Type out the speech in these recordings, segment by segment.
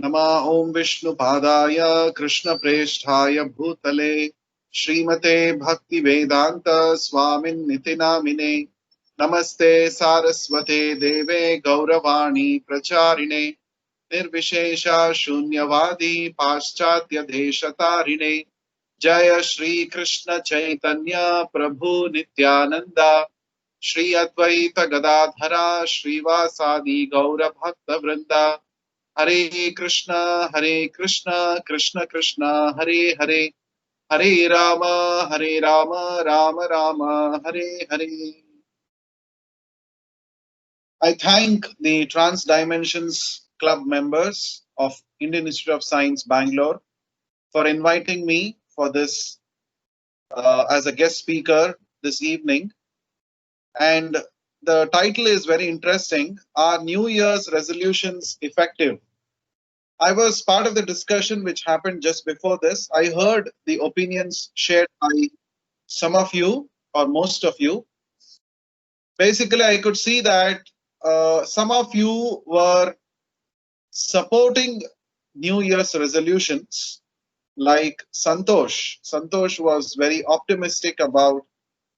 नमः ओम विष्णुपादाय कृष्णप्रेष्ठाय भूतले श्रीमते भक्तिवेदांत स्वामिन्निति नामिने नमस्ते सारस्वते देवे गौरवाणी प्रचारिणे निर्विशेष शून्यवादी पाश्चात्य देशतारिणे जय श्री कृष्ण चैतन्य प्रभु नित्यानंद श्री अद्वैत गदाधरा श्रीवासादि गौर भक्त वृंदा हरे Krishna Krishna Krishna Hare Hare Hare Ram Ram Ram Hare Hare. I thank the Trans Dimensions Club members of Indian Institute of Science, Bangalore, for inviting me for this as a guest speaker this evening. And the title is very interesting. Are New Year's resolutions effective? I was part of the discussion which happened just before this. I heard the opinions shared by some of you or most of you. Basically, I could see that some of you were supporting New Year's resolutions, like Santosh. Santosh was very optimistic about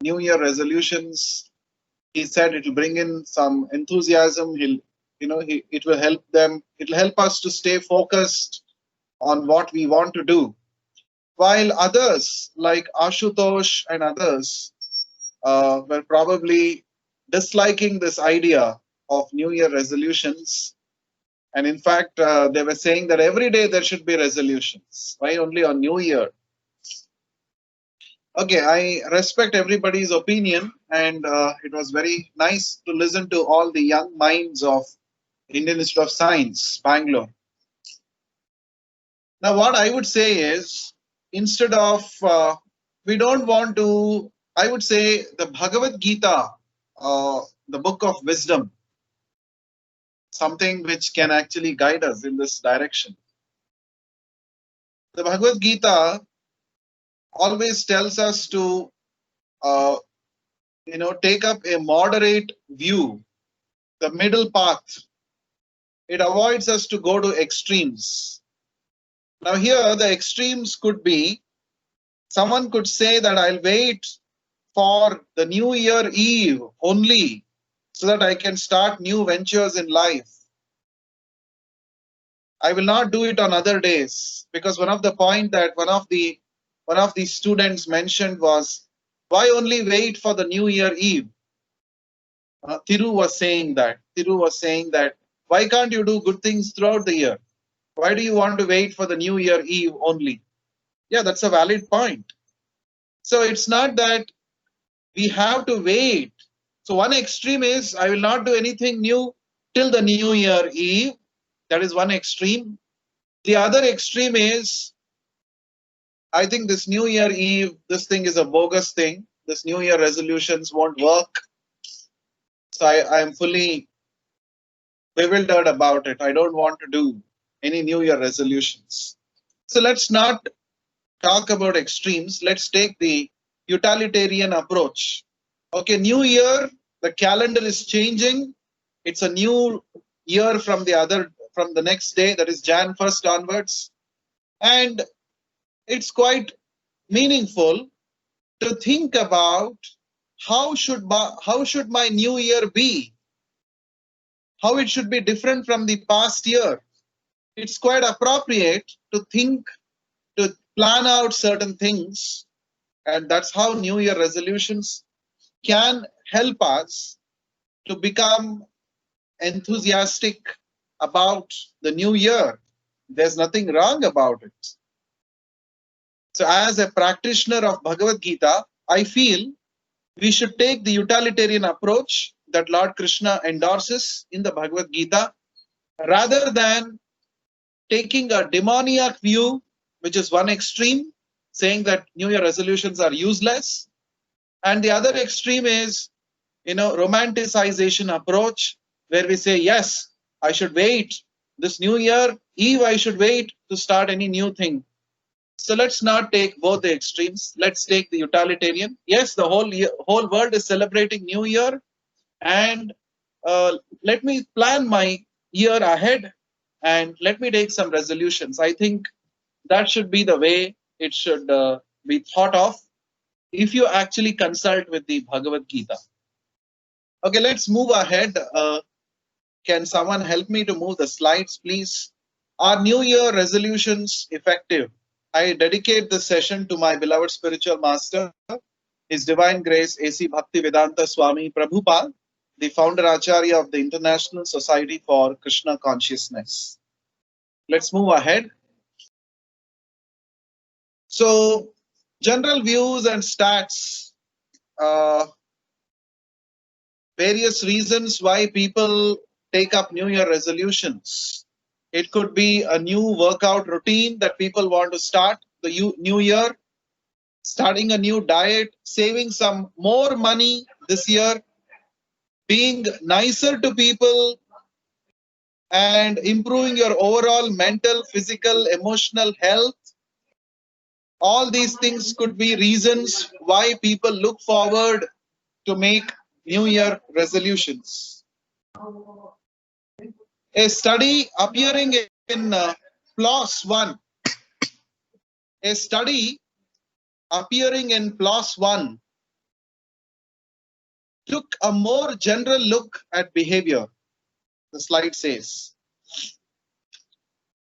New Year resolutions. He said it will bring in some enthusiasm. It will help them. It will help us to stay focused on what we want to do. While others, like Ashutosh and others, were probably disliking this idea of New Year resolutions. And in fact, they were saying that every day there should be resolutions. Why only on New Year? Okay, I respect everybody's opinion, and it was very nice to listen to all the young minds of Indian Institute of Science, Bangalore. Now, what I would say is, instead of, we don't want to, I would say the Bhagavad Gita, the book of wisdom, something which can actually guide us in this direction. The Bhagavad Gita always tells us to, take up a moderate view, the middle path. It avoids us to go to extremes. Now, here the extremes could be, someone could say that I'll wait for the New Year Eve only so that I can start new ventures in life. I will not do it on other days, because one of the point that one of the students mentioned was, why only wait for the New Year Eve? Thiru was saying that why can't you do good things throughout the year? Why do you want to wait for the New Year Eve only? Yeah, that's a valid point. So it's not that we have to wait. So one extreme is, I will not do anything new till the New Year Eve. That is one extreme. The other extreme is, I think this New Year Eve, this thing is a bogus thing. This New Year resolutions won't work. So I am fully bewildered about it. I don't want to do any New Year resolutions. So let's not talk about extremes. Let's take the utilitarian approach. Okay, New Year, the calendar is changing. It's a new year from the next day, that is Jan 1st onwards. And it's quite meaningful to think about how should my new year be? How it should be different from the past year. It's quite appropriate to think, to plan out certain things, and that's how New Year resolutions can help us to become enthusiastic about the new year. There's nothing wrong about it. So as a practitioner of Bhagavad Gita, I feel we should take the utilitarian approach that Lord Krishna endorses in the Bhagavad Gita, rather than taking a demoniac view, which is one extreme, saying that New Year resolutions are useless. And the other extreme is, romanticization approach, where we say, yes, I should wait. This New Year Eve, I should wait to start any new thing. So let's not take both the extremes. Let's take the utilitarian. Yes, the whole world is celebrating New Year, and let me plan my year ahead and let me take some resolutions. I think that should be the way it should be thought of if you actually consult with the Bhagavad Gita. Okay, let's move ahead. Can someone help me to move the slides, please? Are New Year resolutions effective? I dedicate this session to my beloved spiritual master, His Divine Grace A.C. Bhaktivedanta Swami Prabhupada, the founder Acharya of the International Society for Krishna Consciousness. Let's move ahead. So, general views and stats, various reasons why people take up New Year resolutions. It could be a new workout routine that people want to start the new year, starting a new diet, saving some more money this year, being nicer to people, and improving your overall mental, physical, emotional health. All these things could be reasons why people look forward to make New Year resolutions. A study appearing in PLOS One, a study appearing in PLOS One took a more general look at behavior. The slide says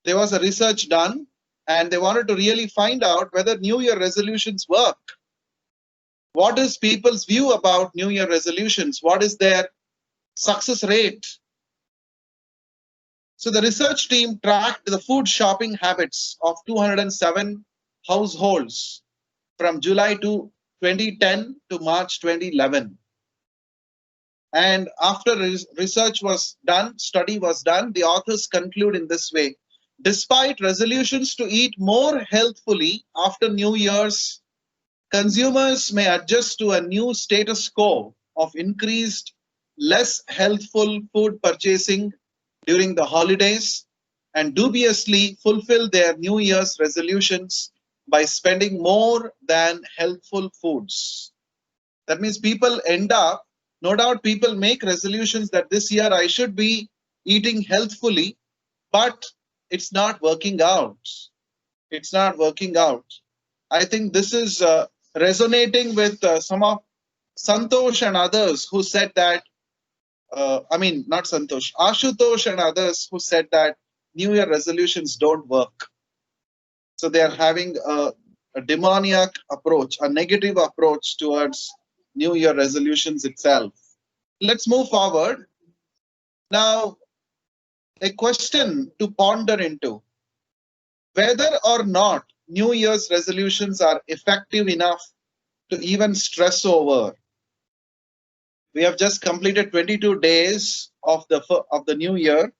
there was a research done and they wanted to really find out whether New Year resolutions work. What is people's view about New Year resolutions? What is their success rate? So the research team tracked the food shopping habits of 207 households from July 2010 to March 2011. And after research was done, study was done, the authors conclude in this way. Despite resolutions to eat more healthfully after New Year's, consumers may adjust to a new status quo of increased, less healthful food purchasing during the holidays and dubiously fulfill their New Year's resolutions by spending more than healthful foods. That means people end up, no doubt people make resolutions that this year I should be eating healthfully, but it's not working out. It's not working out. I think this is resonating with some of Santosh and others who said that, not Santosh, Ashutosh and others who said that New Year resolutions don't work. So they are having a demoniac approach, a negative approach towards New Year resolutions itself. Let's move forward. Now, a question to ponder into: whether or not New Year's resolutions are effective enough to even stress over. We have just completed 22 days of the new year.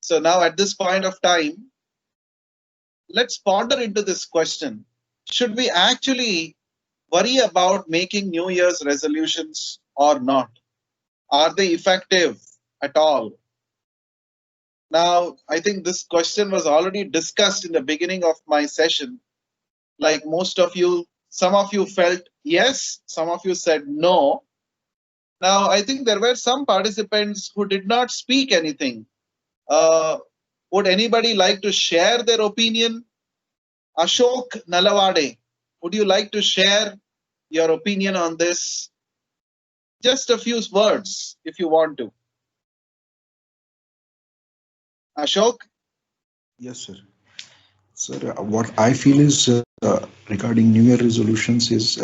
So now at this point of time, let's ponder into this question. Should we actually worry about making New Year's resolutions or not? Are they effective at all? Now, I think this question was already discussed in the beginning of my session. Like most of you, some of you felt yes, some of you said no. Now, I think there were some participants who did not speak anything. Would anybody like to share their opinion? Ashok Nalavade, would you like to share your opinion on this? Just a few words if you want to. Ashok? Yes, sir. Sir, what I feel is regarding New Year resolutions is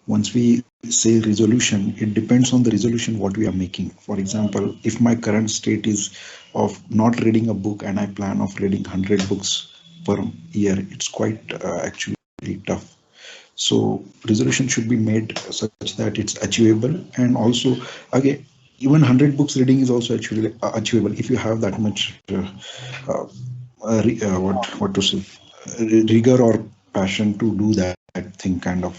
once we say resolution, it depends on the resolution what we are making. For example, if my current state is of not reading a book and I plan of reading 100 books per year, it's quite actually tough. So resolution should be made such that it's achievable, and also again, even 100 books reading is also actually achievable if you have that much what to say, rigor or passion to do that thing kind of.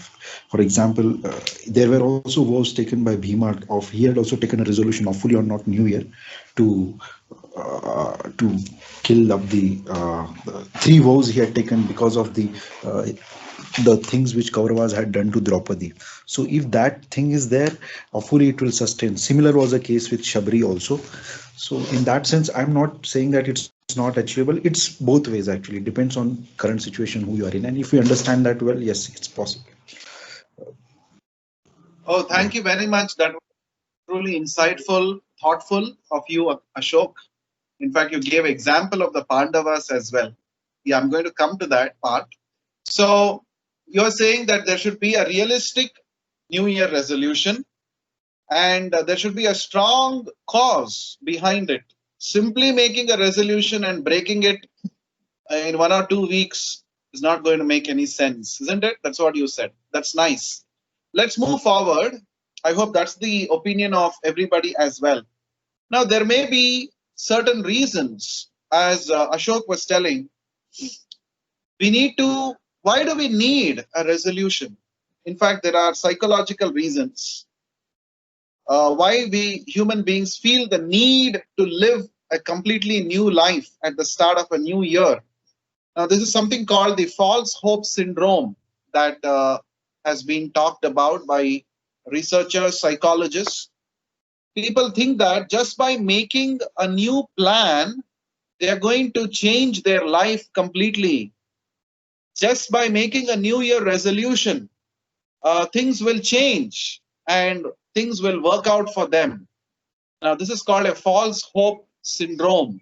For example, there were also vows taken by Bhima of he had also taken a resolution of fully or not New Year to kill up the 3 vows he had taken because of the things which Kauravas had done to Draupadi. So if that thing is there, hopefully it will sustain. Similar was the case with Shabri also. So in that sense, I'm not saying that it's not achievable. It's both ways actually. It depends on current situation who you are in, and if you understand that well, yes, it's possible. Oh, thank you very much. That was truly insightful, thoughtful of you, Ashok. In fact, you gave example of the Pandavas as well. Yeah, I'm going to come to that part. So you're saying that there should be a realistic New Year resolution, and there should be a strong cause behind it. Simply making a resolution and breaking it in 1 or 2 weeks is not going to make any sense, isn't it? That's what you said. That's nice. Let's move forward. I hope that's the opinion of everybody as well. Now, there may be certain reasons, as Ashok was telling, why do we need a resolution? In fact, there are psychological reasons why we human beings feel the need to live a completely new life at the start of a new year. Now, this is something called the false hope syndrome that has been talked about by researchers, psychologists. People think that just by making a new plan, they are going to change their life completely. Just by making a new year resolution, things will change and things will work out for them. Now, this is called a false hope syndrome,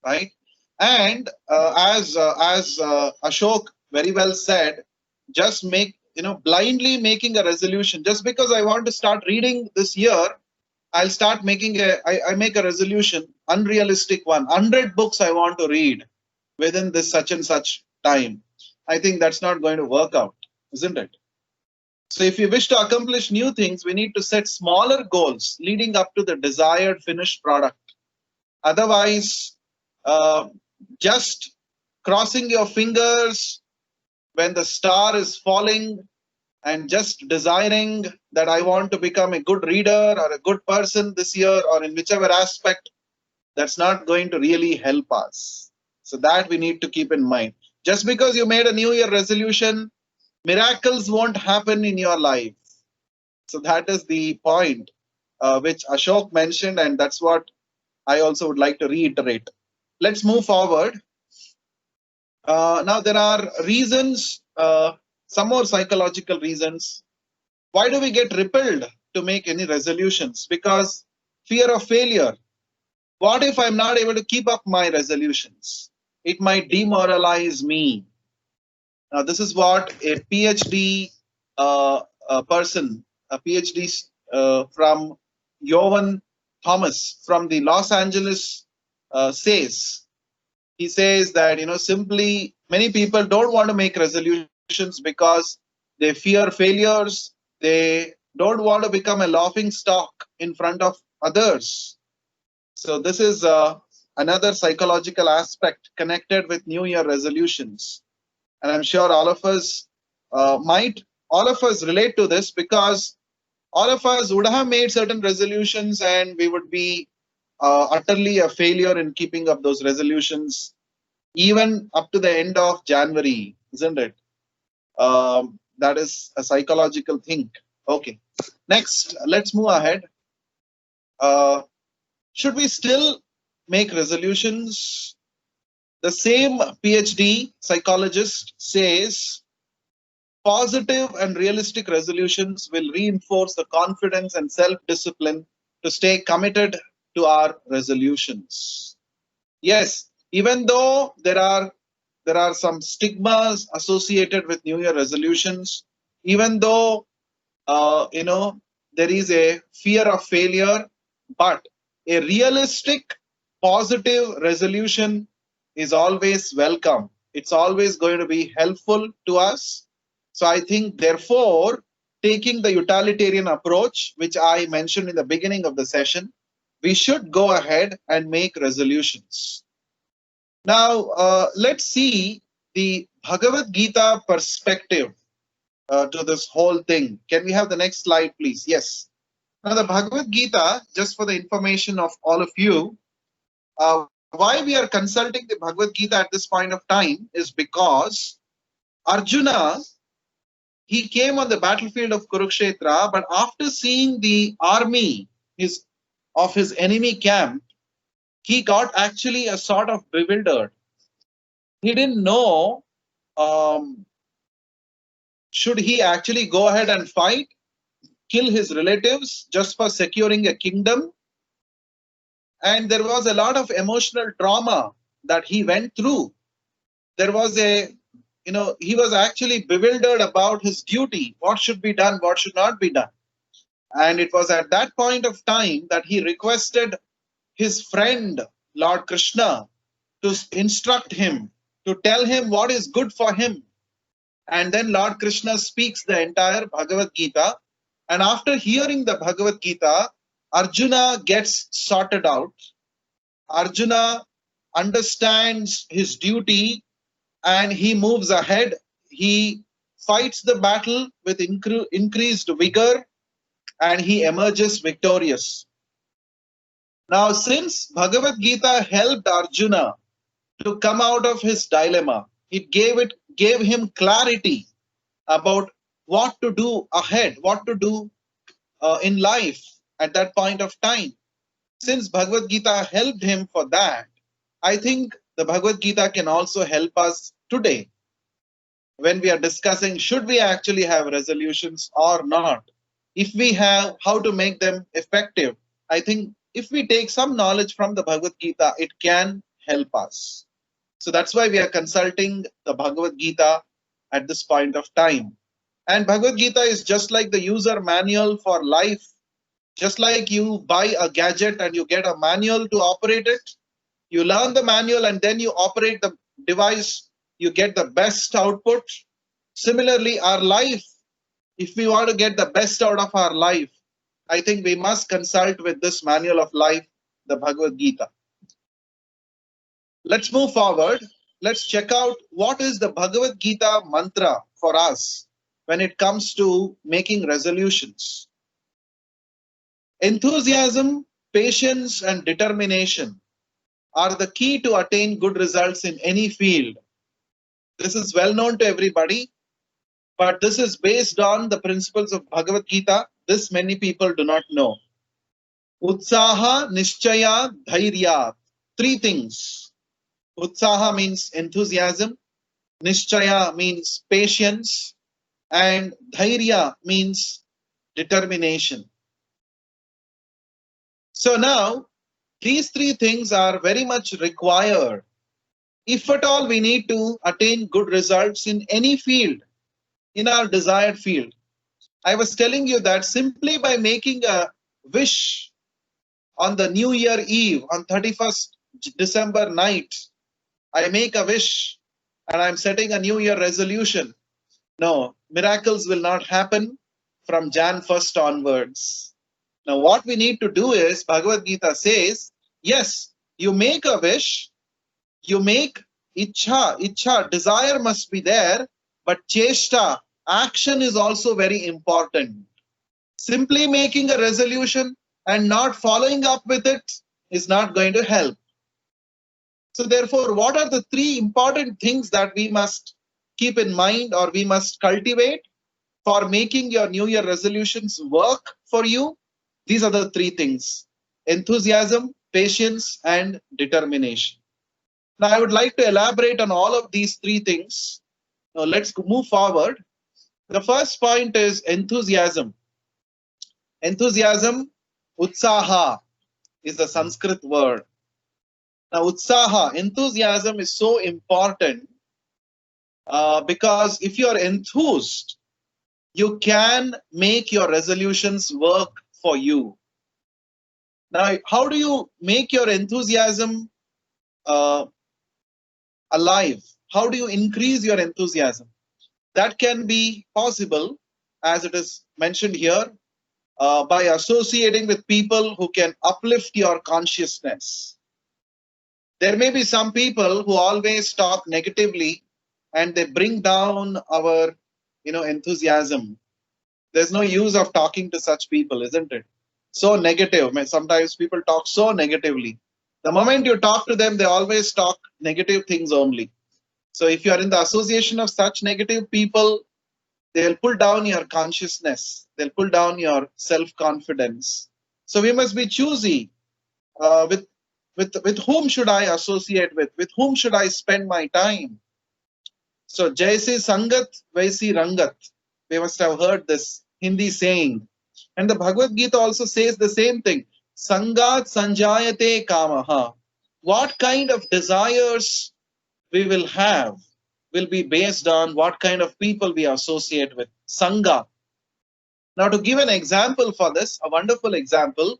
right? And as Ashok very well said, just blindly making a resolution. Just because I want to start reading this year, I'll start making I make a resolution, unrealistic one. 100 books I want to read within this such and such time. I think that's not going to work out, isn't it? So if we wish to accomplish new things, we need to set smaller goals leading up to the desired finished product. Otherwise, just crossing your fingers when the star is falling and just desiring that I want to become a good reader or a good person this year or in whichever aspect, that's not going to really help us. So that we need to keep in mind. Just because you made a New Year resolution, miracles won't happen in your life. So that is the point which Ashok mentioned, and that's what I also would like to reiterate. Let's move forward. Now, there are reasons, some more psychological reasons. Why do we get repelled to make any resolutions? Because fear of failure. What if I'm not able to keep up my resolutions? It might demoralize me. Now, this is what a PhD person, a PhD from Yovan Thomas from the Los Angeles says. He says that, simply many people don't want to make resolutions because they fear failures. They don't want to become a laughing stock in front of others. So this is another psychological aspect connected with New Year resolutions. And I'm sure all of us relate to this, because all of us would have made certain resolutions and we would be utterly a failure in keeping up those resolutions, even up to the end of January, isn't it? That is a psychological thing. Okay. Next, let's move ahead. Should we still make resolutions? The same PhD psychologist says positive and realistic resolutions will reinforce the confidence and self-discipline to stay committed to our resolutions. Yes, even though there are some stigmas associated with New Year resolutions, even though there is a fear of failure, but a realistic, positive resolution is always welcome. It's always going to be helpful to us. So I think, therefore, taking the utilitarian approach, which I mentioned in the beginning of the session, we should go ahead and make resolutions. Now, let's see the Bhagavad Gita perspective to this whole thing. Can we have the next slide, please? Yes. Now, the Bhagavad Gita, just for the information of all of you, why we are consulting the Bhagavad Gita at this point of time is because Arjuna, he came on the battlefield of Kurukshetra, but after seeing the army of his enemy camp, he got actually a sort of bewildered. He didn't know, should he actually go ahead and fight, kill his relatives just for securing a kingdom? And there was a lot of emotional trauma that he went through. There was he was actually bewildered about his duty, what should be done, what should not be done. And it was at that point of time that he requested his friend, Lord Krishna, to instruct him, to tell him what is good for him. And then Lord Krishna speaks the entire Bhagavad Gita. And after hearing the Bhagavad Gita, Arjuna gets sorted out. Arjuna understands his duty and he moves ahead. He fights the battle with increased vigor and he emerges victorious. Now, since Bhagavad Gita helped Arjuna to come out of his dilemma, it gave him clarity about what to do ahead, what to do in life at that point of time. Since Bhagavad Gita helped him for that, I think the Bhagavad Gita can also help us today when we are discussing should we actually have resolutions or not. If we have, how to make them effective. I think if we take some knowledge from the Bhagavad Gita, it can help us. So that's why we are consulting the Bhagavad Gita at this point of time. And Bhagavad Gita is just like the user manual for life. Just like you buy a gadget and you get a manual to operate it, you learn the manual and then you operate the device, you get the best output. Similarly, our life, if we want to get the best out of our life, I think we must consult with this manual of life, the Bhagavad Gita. Let's move forward. Let's check out what is the Bhagavad Gita mantra for us when it comes to making resolutions. Enthusiasm, patience, and determination are the key to attain good results in any field. This is well known to everybody, but this is based on the principles of Bhagavad Gita. This many people do not know. Utsaha, Nishchaya, Dhairya. Three things. Utsaha means enthusiasm, Nishchaya means patience, and Dhairya means determination. So now, these three things are very much required if at all we need to attain good results in any field, in our desired field. I was telling you that simply by making a wish on the New Year Eve, on 31st December night, I make a wish and I'm setting a New Year resolution. No, miracles will not happen from Jan 1st onwards. Now, what we need to do is, Bhagavad Gita says, yes, you make a wish, you make ichha, desire must be there, but cheshta, action is also very important. Simply making a resolution and not following up with it is not going to help. So therefore, what are the three important things that we must keep in mind or we must cultivate for making your New Year resolutions work for you? These are the three things: enthusiasm, patience, and determination. Now, I would like to elaborate on all of these three things. Now, let's move forward. The first point is enthusiasm. Enthusiasm, utsaha, is the Sanskrit word. Now, utsaha, enthusiasm is so important because if you are enthused, you can make your resolutions work for you. Now, how do you make your enthusiasm alive? How do you increase your enthusiasm? That can be possible, as it is mentioned here, by associating with people who can uplift your consciousness. There may be some people who always talk negatively and they bring down our enthusiasm. There's no use of talking to such people, isn't it? So negative. Sometimes people talk so negatively. The moment you talk to them, they always talk negative things only. So if you are in the association of such negative people, they'll pull down your consciousness. They'll pull down your self-confidence. So we must be choosy with with whom should I associate with? With whom should I spend my time? So, Jaisi Sangat, Vaisi Rangat. We must have heard this Hindi saying. And the Bhagavad Gita also says the same thing. Sangat Sanjayate Kamaha. What kind of desires we will have will be based on what kind of people we associate with. Sangha. Now, to give an example for this, a wonderful example,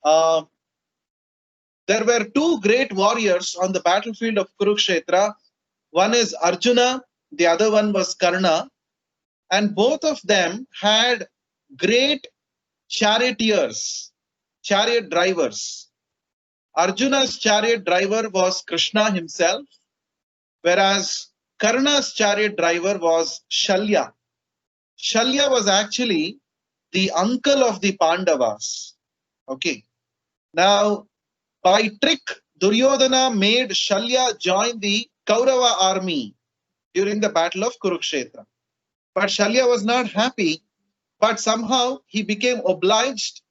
there were two great warriors on the battlefield of Kurukshetra. One is Arjuna, the other one was Karna, and both of them had great charioteers, chariot drivers. Arjuna's chariot driver was Krishna himself, whereas Karna's chariot driver was Shalya. Shalya was actually the uncle of the Pandavas. Okay. Now, by trick, Duryodhana made Shalya join the Kaurava army during the battle of Kurukshetra. But Shalya was not happy, but somehow he became obliged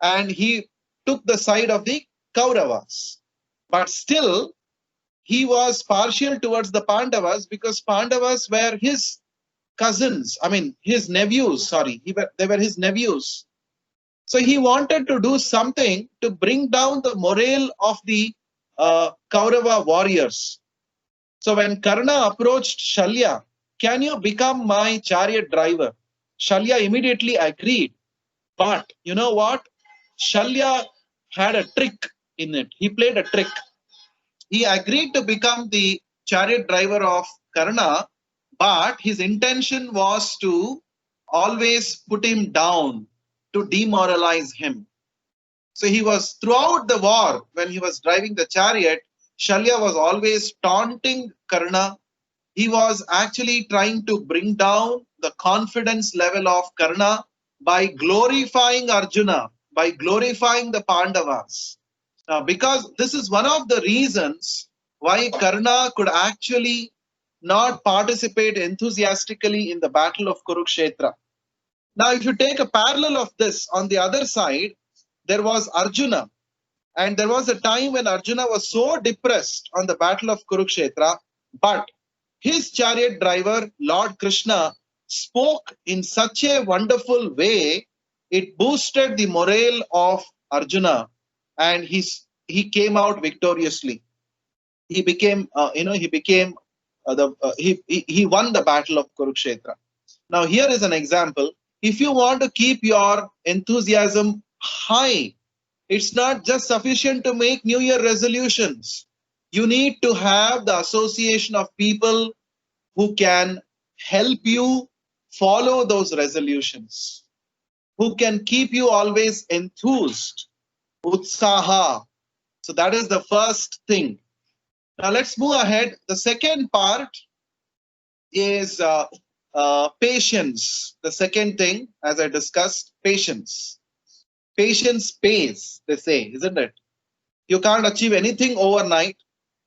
and he took the side of the Kauravas. But still, he was partial towards the Pandavas because Pandavas were his cousins, his nephews, they were his nephews. So he wanted to do something to bring down the morale of the Kaurava warriors. So when Karna approached Shalya, can you become my chariot driver? Shalya immediately agreed. But you know what? Shalya had a trick in it. He played a trick. He agreed to become the chariot driver of Karna, but his intention was to always put him down, to demoralize him. So he was, throughout the war, when he was driving the chariot, Shalya was always taunting Karna. He was actually trying to bring down the confidence level of Karna by glorifying Arjuna, by glorifying the Pandavas. Now, because this is one of the reasons why Karna could actually not participate enthusiastically in the battle of Kurukshetra. Now, if you take a parallel of this, on the other side, there was Arjuna. And there was a time when Arjuna was so depressed on the battle of Kurukshetra, but his chariot driver, Lord Krishna, spoke in such a wonderful way, it boosted the morale of Arjuna, and he came out victoriously. He became, he won the battle of Kurukshetra. Now, here is an example. If you want to keep your enthusiasm high, it's not just sufficient to make New Year resolutions. You need to have the association of people who can help you follow those resolutions, who can keep you always enthused, utsaha. So that is the first thing. Now let's move ahead. The second part is patience. The second thing, as I discussed, patience. Patience pays, they say, isn't it? You can't achieve anything overnight.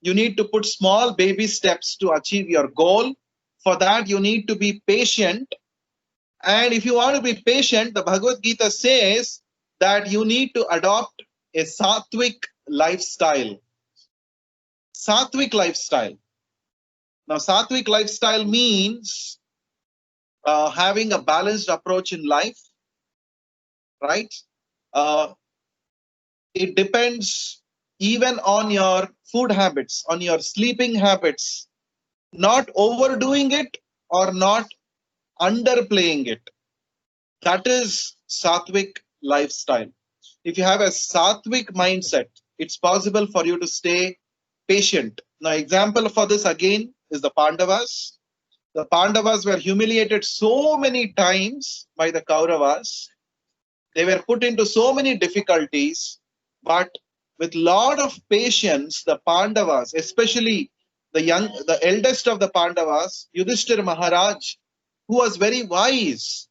You need to put small baby steps to achieve your goal. For that, you need to be patient. And if you want to be patient, the Bhagavad Gita says that you need to adopt a sattvic lifestyle. Sattvic lifestyle. Now, sattvic lifestyle means having a balanced approach in life, right? It depends even on your food habits, on your sleeping habits, not overdoing it or not underplaying it. That is sattvic lifestyle. If you have a sattvic mindset, it's possible for you to stay patient. Now, example for this again is the Pandavas. The Pandavas were humiliated so many times by the Kauravas. They were put into so many difficulties, but with lot of patience, the Pandavas, especially the eldest of the Pandavas, Yudhishthira Maharaj, who was very wise,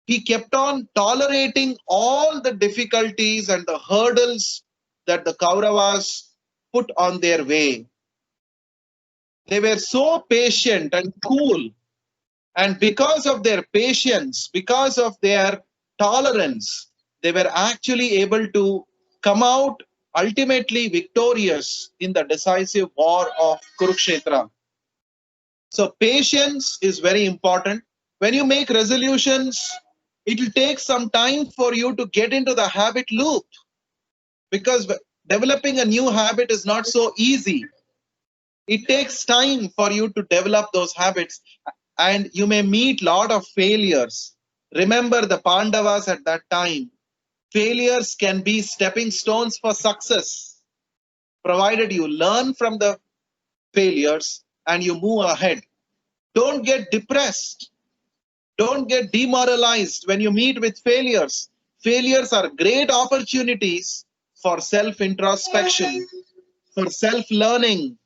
he kept on tolerating all the difficulties and the hurdles that the Kauravas put on their way. They were so patient and cool. And because of their patience, because of their tolerance, they were actually able to come out ultimately victorious in the decisive war of Kurukshetra. So patience is very important. When you make resolutions, it will take some time for you to get into the habit loop, because developing a new habit is not so easy. It takes time for you to develop those habits, and you may meet lot of failures. Remember the Pandavas at that time. Failures can be stepping stones for success, provided you learn from the failures and you move ahead. Don't get depressed. Don't get demoralized when you meet with failures. Failures are great opportunities for self-introspection, for self-learning.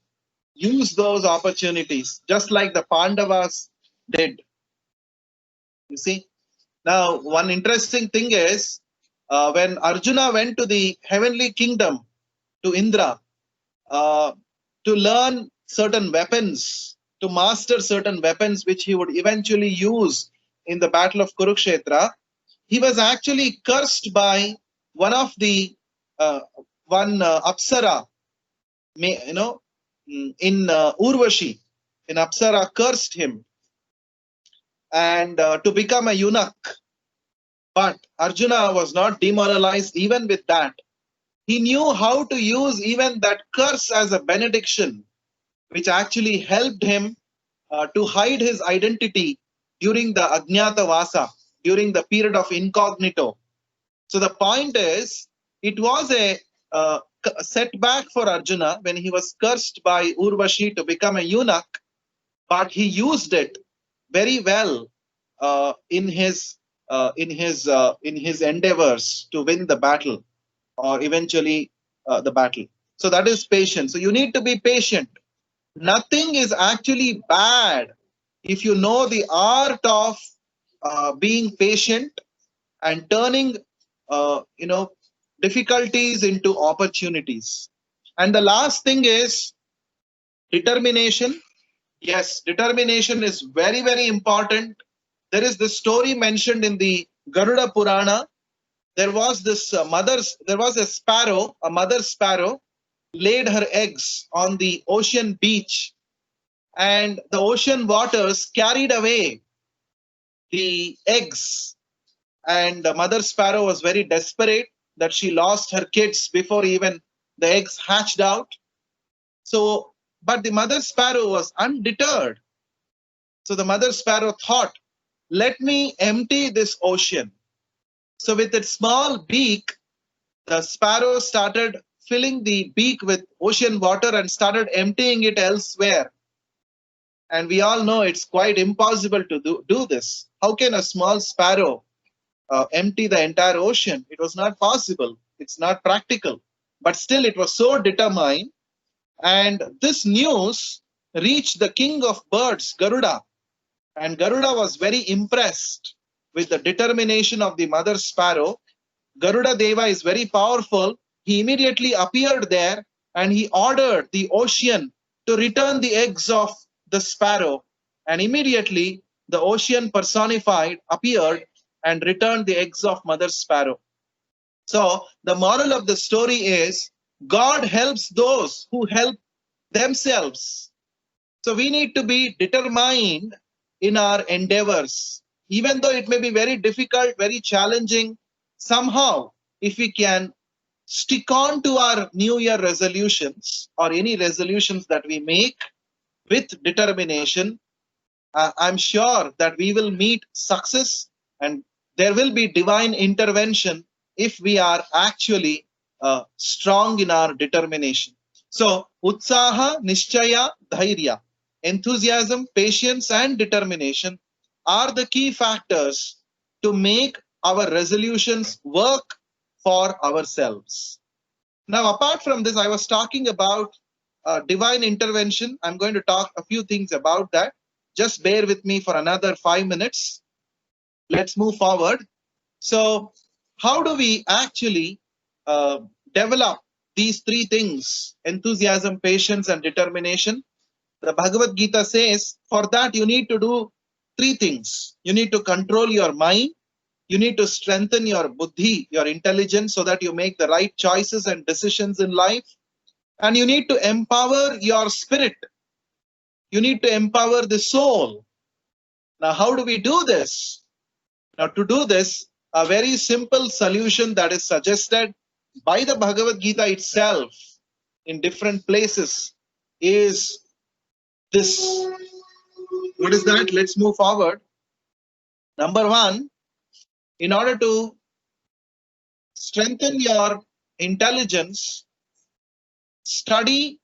Use those opportunities, just like the Pandavas did. You see? Now, one interesting thing is, when Arjuna went to the heavenly kingdom, to Indra, uh, to learn certain weapons, to master certain weapons which he would eventually use in the battle of Kurukshetra, he was actually cursed by one of the Apsara, in Urvashi. In Apsara cursed him and to become a eunuch. But Arjuna was not demoralized even with that. He knew how to use even that curse as a benediction, which actually helped him to hide his identity during the Ajnata Vasa, during the period of incognito. So the point is, it was a setback for Arjuna when he was cursed by Urvashi to become a eunuch, but he used it very well in his endeavors to win the battle, or eventually the battle. So that is patience. So you need to be patient. Nothing is actually bad if you know the art of being patient and turning difficulties into opportunities. And the last thing is determination. Yes, determination is very, very important. There is this story mentioned in the Garuda Purana. There was this there was a sparrow, a mother sparrow, laid her eggs on the ocean beach, and the ocean waters carried away the eggs. And the mother sparrow was very desperate that she lost her kids before even the eggs hatched out. So, but the mother sparrow was undeterred. So the mother sparrow thought, let me empty this ocean. So with its small beak, the sparrow started filling the beak with ocean water and started emptying it elsewhere. And we all know it's quite impossible to do this. How can a small sparrow empty the entire ocean? It was not possible. It's not practical. But still, it was so determined. And this news reached the king of birds, Garuda. And Garuda was very impressed with the determination of the mother sparrow. Garuda Deva is very powerful. He immediately appeared there and he ordered the ocean to return the eggs of the sparrow. And immediately the ocean personified appeared and returned the eggs of mother sparrow. So the moral of the story is, God helps those who help themselves. So we need to be determined in our endeavors. Even though it may be very difficult, very challenging, somehow, if we can stick on to our New Year resolutions or any resolutions that we make with determination, I'm sure that we will meet success and there will be divine intervention if we are actually strong in our determination. So, Utsaha, Nishchaya, Dhairya, enthusiasm, patience, and determination are the key factors to make our resolutions work for ourselves. Now, apart from this, I was talking about divine intervention. I'm going to talk a few things about that. Just bear with me for another 5 minutes. Let's move forward. So, how do we actually develop these three things: enthusiasm, patience, and determination? The Bhagavad Gita says, for that you need to do three things. You need to control your mind, You need to strengthen your buddhi, your intelligence, so that you make the right choices and decisions in life. And you need to empower your spirit. You need to empower the soul. Now, how do we do this? Now, to do this, a very simple solution that is suggested by the Bhagavad Gita itself in different places is this. What is that? Let's move forward. Number one, in order to strengthen your intelligence, study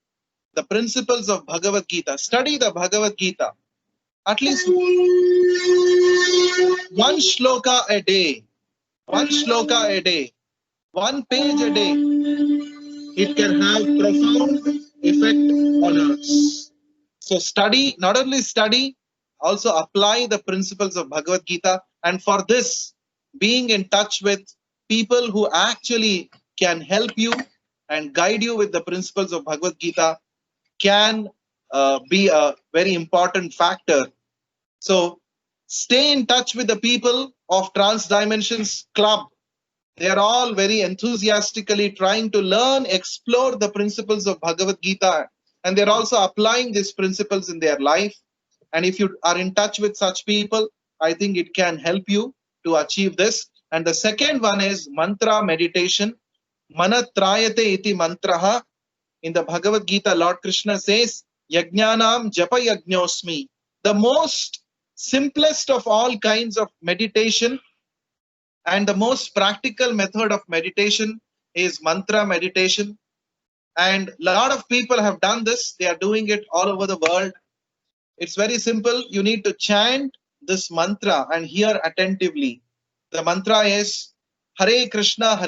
the principles of Bhagavad Gita. Study the Bhagavad Gita. At least one shloka a day. One shloka a day. 1 page a day. It can have profound effect on us. So study, not only study, also apply the principles of Bhagavad Gita. And for this, being in touch with people who actually can help you and guide you with the principles of Bhagavad Gita can be a very important factor. So stay in touch with the people of Trans Dimensions Club. They are all very enthusiastically trying to learn, explore the principles of Bhagavad Gita, and they're also applying these principles in their life. And if you are in touch with such people, I think it can help you to achieve this. And the second one is mantra meditation. Manatrayate iti mantraha. In the Bhagavad Gita, Lord Krishna says, Yajnanam japa yajñosmi. The most simplest of all kinds of meditation and the most practical method of meditation is mantra meditation. And a lot of people have done this. They are doing it all over the world. It's very simple. You need to chant this mantra and hear attentively. The mantra is Hare Krishna,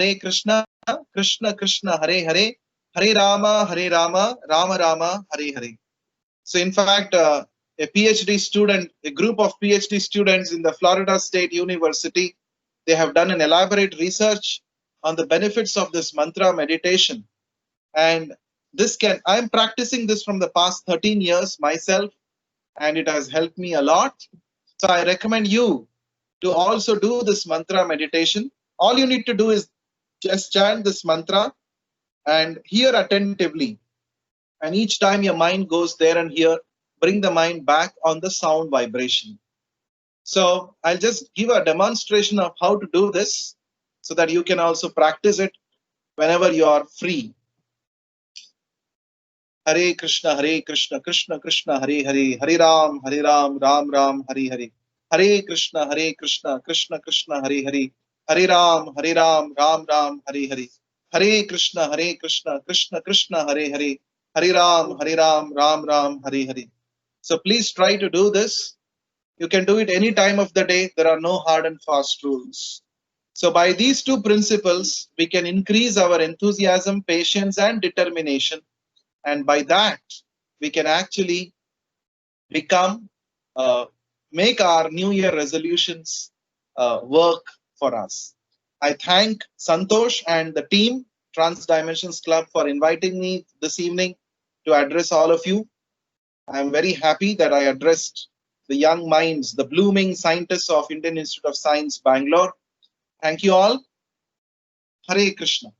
Krishna Krishna, Hare Hare, Hare Rama, Rama Rama, Hare Hare. So in fact, a PhD student, a group of PhD students in the Florida State University, they have done an elaborate research on the benefits of this mantra meditation. And I'm practicing this from the past 13 years myself, and it has helped me a lot. So I recommend you to also do this mantra meditation. All you need to do is just chant this mantra and hear attentively. And each time your mind goes there and here, bring the mind back on the sound vibration. So I'll just give a demonstration of how to do this so that you can also practice it whenever you are free. Hare Krishna, Krishna Krishna, Hare Hare, Hare Ram, Ram Ram, Hare Hare. Hare Krishna, Krishna Krishna, Hare Hare, Hare Ram, Ram Ram, Hare Hare. Hare Krishna, Krishna Krishna, Hare Hare, Hare Ram, Ram Ram, Hare Hare. So please try to do this. You can do it any time of the day. There are no hard and fast rules. So by these two principles, we can increase our enthusiasm, patience, and determination. And by that, we can actually make our New Year resolutions work for us. I thank Santosh and the team, Trans Dimensions Club, for inviting me this evening to address all of you. I am very happy that I addressed the young minds, the blooming scientists of Indian Institute of Science, Bangalore. Thank you all. Hare Krishna.